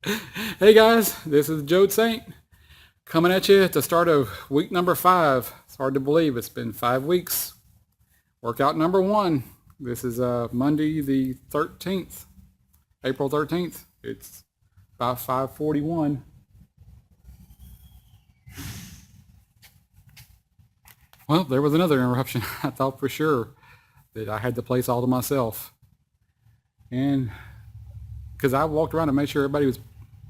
Hey guys, this is Joe Saint coming at you at the start of week number 5. It's hard to believe it's been 5 weeks. Workout number 1. This is Monday the 13th, April 13th. It's about 5:41. Well, there was another interruption. I thought for sure that I had the place all to myself. And because I walked around and made sure everybody was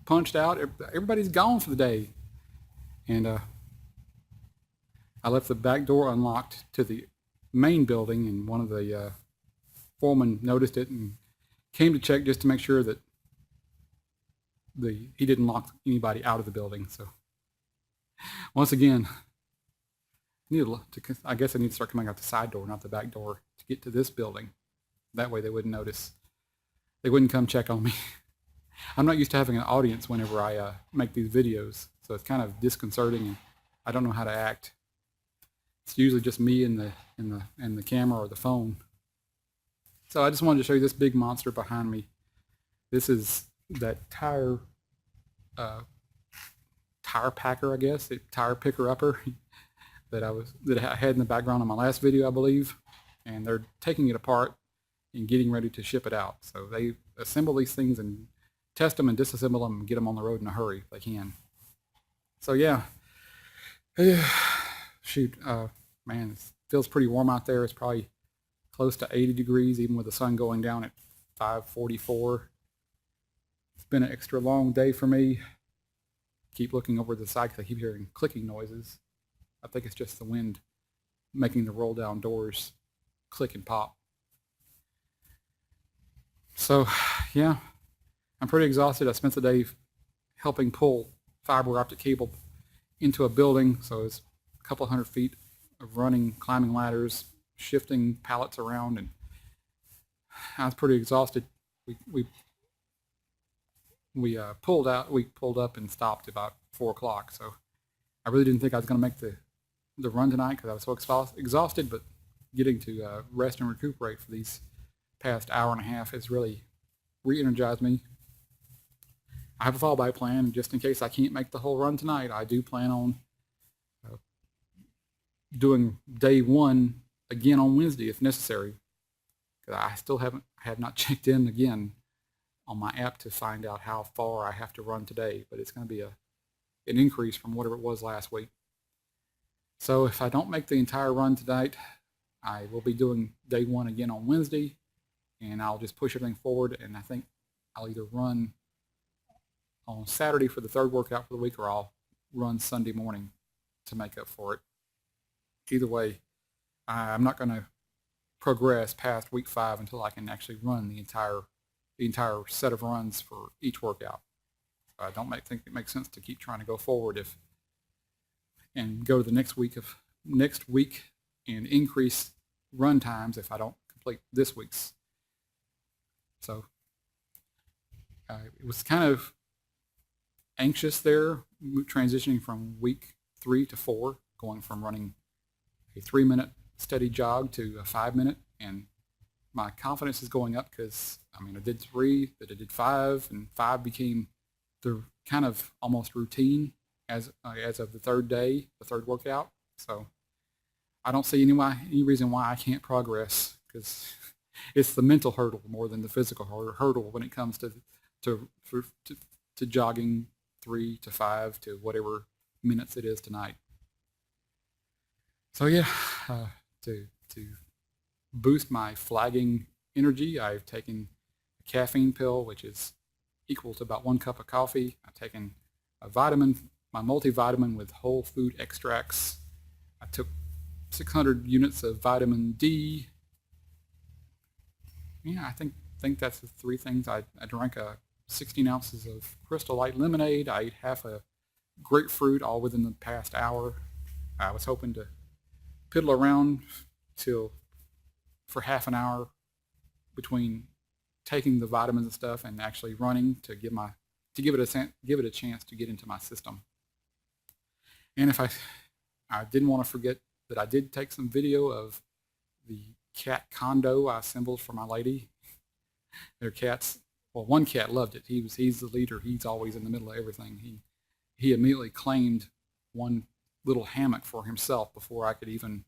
punched out, everybody's gone for the day. And I left the back door unlocked to the main building, and one of the foremen noticed it and came to check just to make sure that he didn't lock anybody out of the building. So once again, I guess I need to start coming out the side door, not the back door, to get to this building. That way they wouldn't notice. They wouldn't come check on me. I'm not used to having an audience whenever I make these videos, so it's kind of disconcerting, and I don't know how to act. It's usually just me and the camera or the phone. So I just wanted to show you this big monster behind me. This is that tire packer, I guess, tire picker upper that I had in the background on my last video, I believe. And they're taking it apart and getting ready to ship it out. So they assemble these things and test them and disassemble them and get them on the road in a hurry if they can. So yeah, shoot, man, it feels pretty warm out there. It's probably close to 80 degrees, even with the sun going down at 5:44. It's been an extra long day for me. Keep looking over the side because I keep hearing clicking noises. I think it's just the wind making the roll down doors click and pop. So yeah, I'm pretty exhausted. I spent the day helping pull fiber optic cable into a building, so it's a couple hundred feet of running, climbing ladders, shifting pallets around, and I was pretty exhausted. We pulled up and stopped about 4 o'clock. So I really didn't think I was going to make the run tonight because I was so exhausted. But getting to rest and recuperate for these past hour and a half has really re-energized me. I have a fallback plan just in case I can't make the whole run tonight. I do plan on doing day 1 again on Wednesday if necessary. Because I have not checked in again on my app to find out how far I have to run today, but it's going to be an increase from whatever it was last week. So if I don't make the entire run tonight, I will be doing day 1 again on Wednesday, and I'll just push everything forward, and I think I'll either run on Saturday for the 3rd workout for the week, or I'll run Sunday morning to make up for it. Either way, I'm not going to progress past week 5 until I can actually run the entire set of runs for each workout. I don't think it makes sense to keep trying to go forward and go to the next week and increase run times if I don't complete this week's. So it was kind of anxious there, transitioning from week 3 to 4, going from running a 3-minute steady jog to a 5-minute, and my confidence is going up because I did 3, then I did 5, and 5 became the kind of almost routine as of the 3rd day, the 3rd workout. So I don't see any reason why I can't progress, because it's the mental hurdle more than the physical hurdle when it comes to jogging 3 to 5 to whatever minutes it is tonight. So yeah, to boost my flagging energy, I've taken a caffeine pill, which is equal to about 1 cup of coffee. I've taken a vitamin, my multivitamin with whole food extracts. I took 600 units of vitamin D. Yeah, I think that's the 3 things. I drank 16 ounces of Crystal Light lemonade. I ate half a grapefruit all within the past hour. I was hoping to piddle around for half an hour between taking the vitamins and stuff and actually running to give it a chance to get into my system. And if I didn't want to forget that I did take some video of the Cat Condo I assembled for my lady. Their cats well, one cat loved it. He's the leader. He's always in the middle of everything. He immediately claimed one little hammock for himself before I could even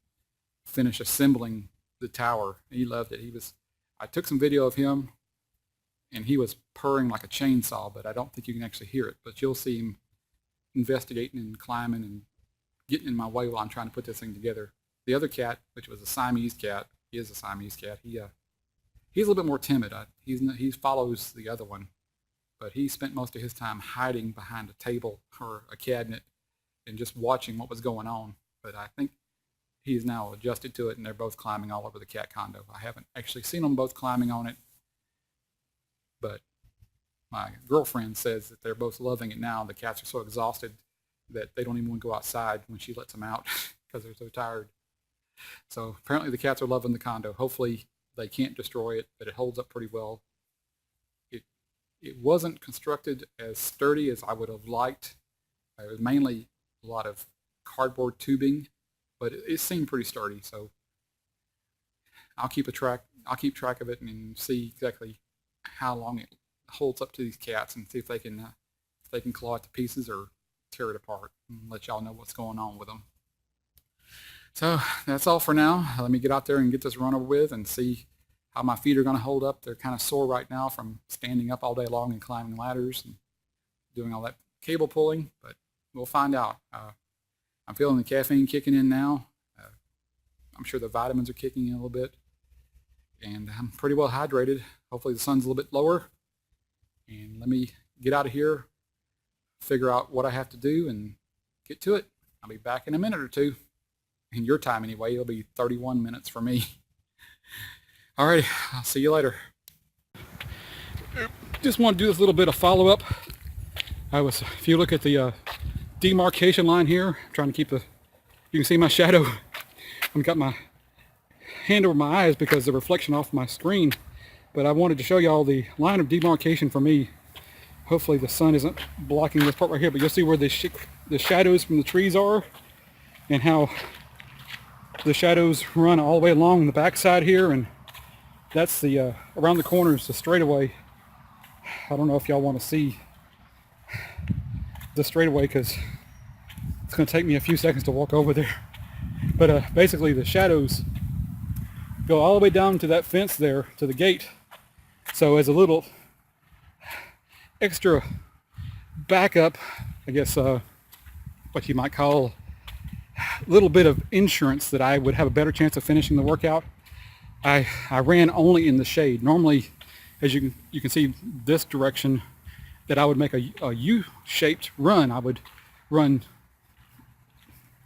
finish assembling the tower. He loved it. I took some video of him, and he was purring like a chainsaw, but I don't think you can actually hear it. But you'll see him investigating and climbing and getting in my way while I'm trying to put this thing together. The other cat, which was a Siamese cat, he is a Siamese cat. He's a little bit more timid. He follows the other one, but he spent most of his time hiding behind a table or a cabinet and just watching what was going on. But I think he's now adjusted to it, and they're both climbing all over the cat condo. I haven't actually seen them both climbing on it, but my girlfriend says that they're both loving it now. The cats are so exhausted that they don't even want to go outside when she lets them out because they're so tired. So apparently the cats are loving the condo. Hopefully they can't destroy it, but it holds up pretty well. It wasn't constructed as sturdy as I would have liked. It was mainly a lot of cardboard tubing, but it seemed pretty sturdy. So I'll keep track of it and see exactly how long it holds up to these cats and see if they can claw it to pieces or tear it apart, and let y'all know what's going on with them. So that's all for now. Let me get out there and get this run over with and see how my feet are going to hold up. They're kind of sore right now from standing up all day long and climbing ladders and doing all that cable pulling, but we'll find out. I'm feeling the caffeine kicking in now. I'm sure the vitamins are kicking in a little bit, and I'm pretty well hydrated. Hopefully the sun's a little bit lower, and let me get out of here, figure out what I have to do, and get to it. I'll be back in a minute or two. In your time anyway, it'll be 31 minutes for me. Alrighty, I'll see you later. Just want to do this little bit of follow-up. If you look at the demarcation line here, I'm trying to keep you can see my shadow. I've got my hand over my eyes because of the reflection off my screen, but I wanted to show you all the line of demarcation for me. Hopefully the sun isn't blocking this part right here, but you'll see where the shadows from the trees are and how the shadows run all the way along the backside here, and that's the around the corner is the straightaway. I don't know if y'all want to see the straightaway because it's going to take me a few seconds to walk over there. But basically the shadows go all the way down to that fence there, to the gate. So as a little extra backup, I guess what you might call a little bit of insurance that I would have a better chance of finishing the workout, I ran only in the shade. Normally, as you can see this direction, that I would make a U-shaped run. I would run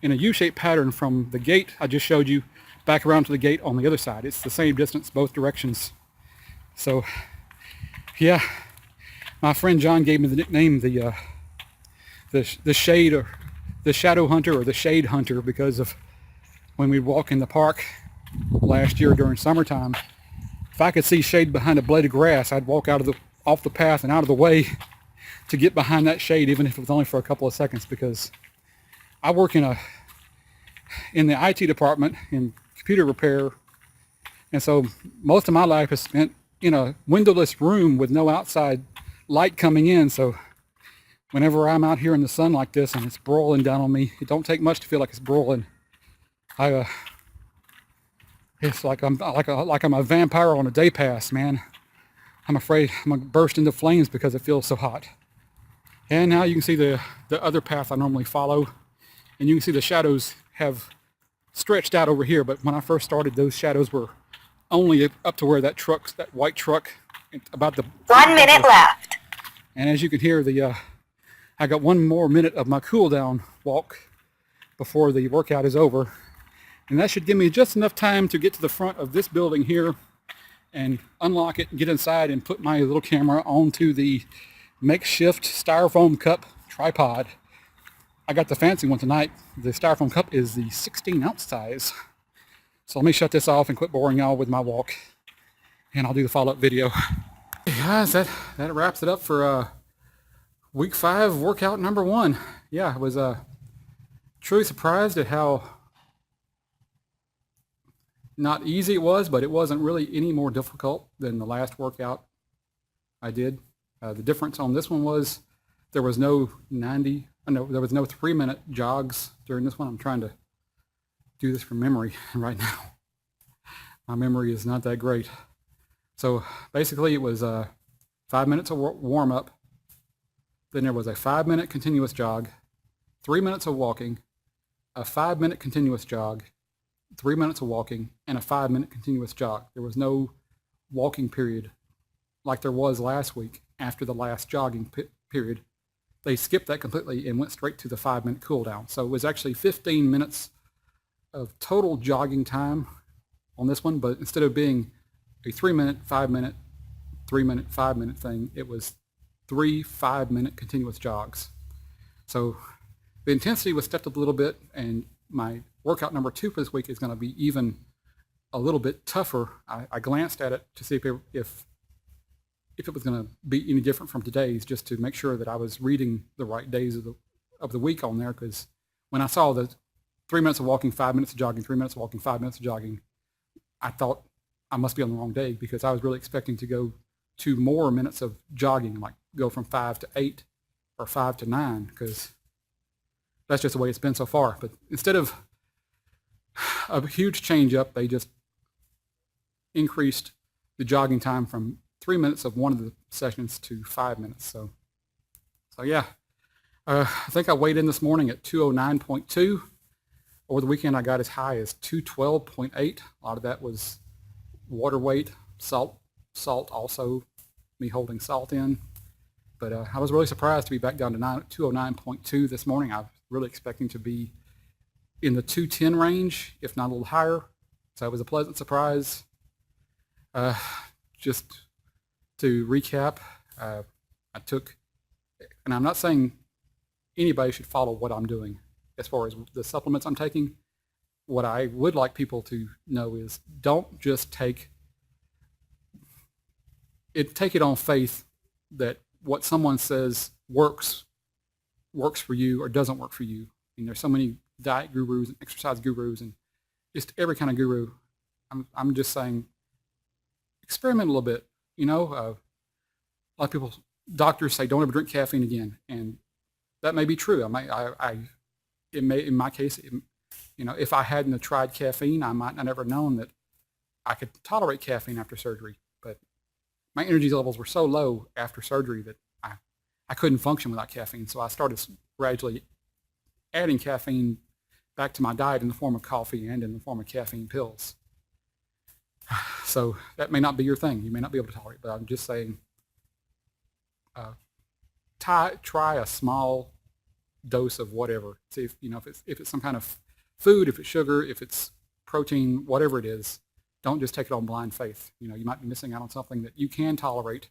in a U-shaped pattern from the gate I just showed you back around to the gate on the other side. It's the same distance both directions. So yeah, my friend John gave me the nickname the shade, or the shadow hunter, or the shade hunter, because of when we'd walk in the park last year during summertime. If I could see shade behind a blade of grass, I'd walk off the path and out of the way to get behind that shade, even if it was only for a couple of seconds, because I work in the IT department in computer repair, and so most of my life is spent in a windowless room with no outside light coming in. So whenever I'm out here in the sun like this and it's broiling down on me, it don't take much to feel like it's broiling. It's like I'm a vampire on a day pass, man. I'm afraid I'm gonna burst into flames because it feels so hot. And now you can see the other path I normally follow, and you can see the shadows have stretched out over here. But when I first started, those shadows were only up to where that white truck, about the 1 minute left. And as you can hear, I got 1 more minute of my cool down walk before the workout is over, and that should give me just enough time to get to the front of this building here and unlock it and get inside and put my little camera onto the makeshift styrofoam cup tripod. I got the fancy one tonight. The styrofoam cup is the 16-ounce size. So let me shut this off and quit boring y'all with my walk, and I'll do the follow-up video. Hey guys, that wraps it up for week 5 workout number 1. Yeah, I was truly surprised at how not easy it was, but it wasn't really any more difficult than the last workout I did. The difference on this one was there was no there was no 3-minute jogs during this one. I'm trying to do this from memory right now. My memory is not that great. So basically it was 5 minutes of warm up. Then there was a 5-minute continuous jog, 3 minutes of walking, a 5-minute continuous jog, 3 minutes of walking, and a 5-minute continuous jog. There was no walking period like there was last week after the last jogging period. They skipped that completely and went straight to the 5-minute cool down. So it was actually 15 minutes of total jogging time on this one, but instead of being a 3-minute, 5-minute, 3-minute, 5-minute thing, it was 3 5-minute continuous jogs. So the intensity was stepped up a little bit, and my workout number 2 for this week is going to be even a little bit tougher. I glanced at it to see if it was going to be any different from today's, just to make sure that I was reading the right days of the week on there, because when I saw the 3 minutes of walking, 5 minutes of jogging, 3 minutes of walking, 5 minutes of jogging, I thought I must be on the wrong day, because I was really expecting to go to more minutes of jogging, like go from 5 to 8 or 5 to 9, because that's just the way it's been so far. But instead of a huge change up, they just increased the jogging time from 3 minutes of one of the sessions to 5 minutes. So yeah, I think I weighed in this morning at 209.2. Over the weekend, I got as high as 212.8. A lot of that was water weight, salt also, me holding salt in. But I was really surprised to be back down to 209.2 this morning. I was really expecting to be in the 210 range, if not a little higher. So it was a pleasant surprise. Just to recap, I took, and I'm not saying anybody should follow what I'm doing as far as the supplements I'm taking. What I would like people to know is don't just take it on faith that what someone says works for you or doesn't work for you. And there's so many diet gurus and exercise gurus and just every kind of guru. I'm just saying experiment a little bit. You know, a lot of people, doctors say don't ever drink caffeine again, and that may be true. In my case, if I hadn't have tried caffeine, I might not have ever known that I could tolerate caffeine after surgery. But my energy levels were so low after surgery that I couldn't function without caffeine. So I started gradually adding caffeine back to my diet in the form of coffee and in the form of caffeine pills. So that may not be your thing. You may not be able to tolerate it, but I'm just saying try a small dose of whatever. See if it's some kind of food, if it's sugar, if it's protein, whatever it is. Don't just take it on blind faith. You might be missing out on something that you can tolerate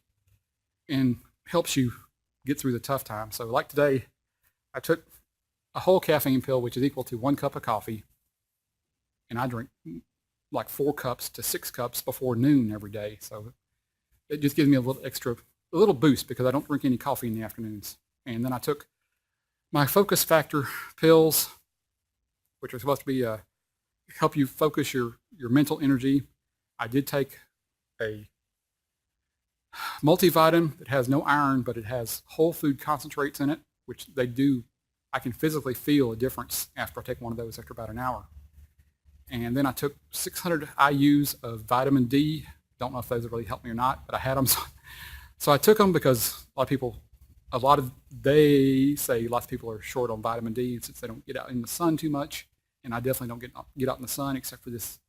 and helps you get through the tough times. So like today, I took a whole caffeine pill, which is equal to 1 cup of coffee, and I drink like 4 cups to 6 cups before noon every day. So it just gives me a little boost, because I don't drink any coffee in the afternoons. And then I took my focus factor pills, which are supposed to be help you focus your mental energy. I did take a multivitamin that has no iron, but it has whole food concentrates in it, which they do. I can physically feel a difference after I take one of those after about an hour. And then I took 600 IUs of vitamin D. Don't know if those really helped me or not, but I had them. So I took them because they say lots of people are short on vitamin D since they don't get out in the sun too much. And I definitely don't get out in the sun except for this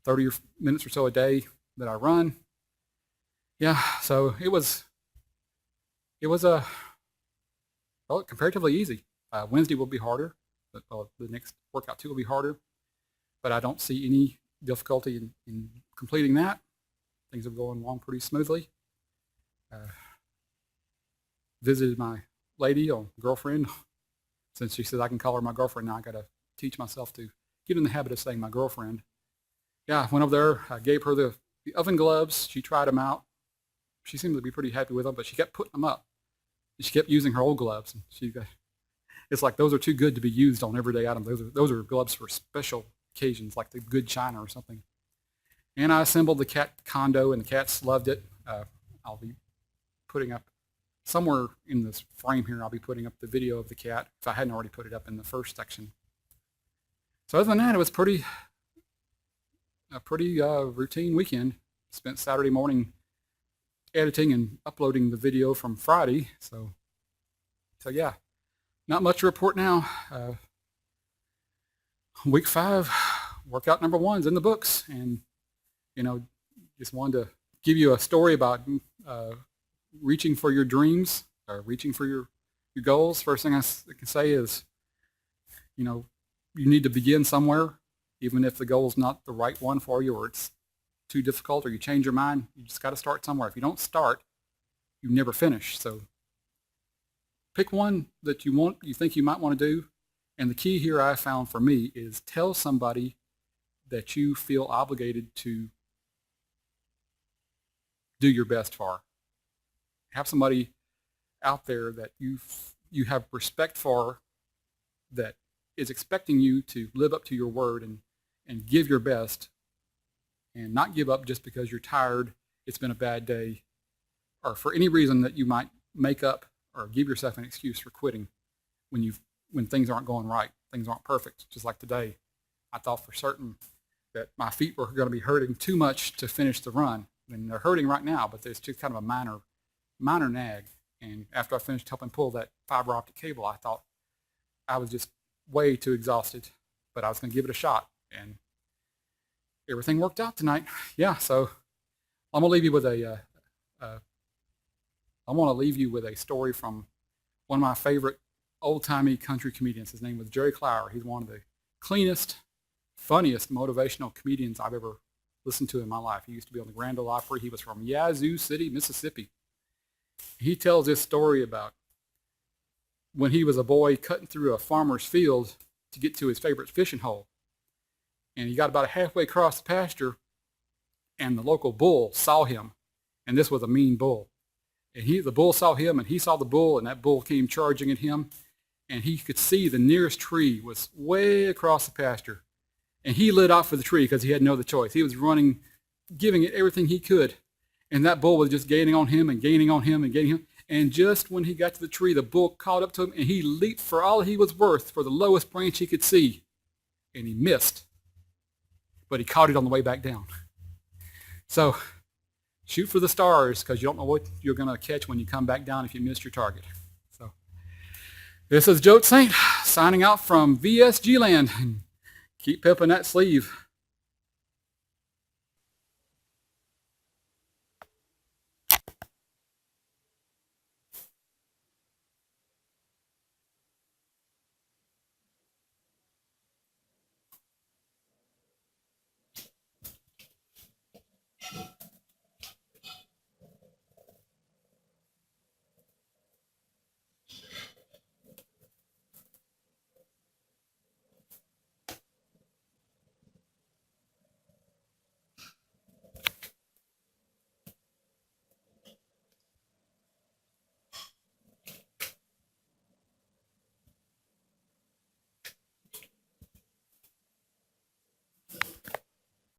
30 minutes or so a day that I run. Yeah, so it was comparatively easy. Wednesday will be harder. The next workout 2 will be harder, but I don't see any difficulty in completing that. Things are going along pretty smoothly. Visited my lady or girlfriend. Since she says I can call her my girlfriend now, I got to teach myself to get in the habit of saying my girlfriend. Yeah, I went over there. I gave her the oven gloves. She tried them out. She seemed to be pretty happy with them, but she kept putting them up. And she kept using her old gloves. And it's like those are too good to be used on everyday items. Those are gloves for special occasions, like the good china or something. And I assembled the Cat Condo, and the cats loved it. I'll be putting up somewhere in this frame here. I'll be putting up the video of the cat if I hadn't already put it up in the first section. So other than that, it was a pretty routine weekend. Spent Saturday morning editing and uploading the video from Friday. So yeah, not much to report now. Week 5, workout number 1's in the books, and just wanted to give you a story about reaching for your dreams or reaching for your goals. First thing I can say is, you need to begin somewhere, even if the goal is not the right one for you, or it's too difficult, or you change your mind. You just got to start somewhere. If you don't start, you never finish. So pick one that you think you might want to do. And the key here I found for me is tell somebody that you feel obligated to do your best for. Have somebody out there that you have respect for, that is expecting you to live up to your word and give your best, and not give up just because you're tired, it's been a bad day, or for any reason that you might make up or give yourself an excuse for quitting when things aren't going right, things aren't perfect. Just like today, I thought for certain that my feet were going to be hurting too much to finish the run. And they're hurting right now, but it's just kind of a minor nag. And after I finished helping pull that fiber optic cable, I thought I was just way too exhausted, but I was going to give it a shot. And everything worked out tonight. Yeah, so I'm going to leave you with a story from one of my favorite old-timey country comedians. His name was Jerry Clower. He's one of the cleanest, funniest motivational comedians I've ever listened to in my life. He used to be on the Grand Ole Opry. He was from Yazoo City, Mississippi. He tells this story about when he was a boy cutting through a farmer's field to get to his favorite fishing hole. And he got about halfway across the pasture, and the local bull saw him. And this was a mean bull. And the bull saw him, and he saw the bull, and that bull came charging at him. And he could see the nearest tree was way across the pasture. And he lit off for the tree because he had no other choice. He was running, giving it everything he could. And that bull was just gaining on him and gaining on him and gaining him. And just when he got to the tree, the bull caught up to him, and he leaped for all he was worth for the lowest branch he could see. And he missed. But he caught it on the way back down. So shoot for the stars, because you don't know what you're going to catch when you come back down if you missed your target. So this is Joe Saint signing out from VSG Land. Keep pimping that sleeve.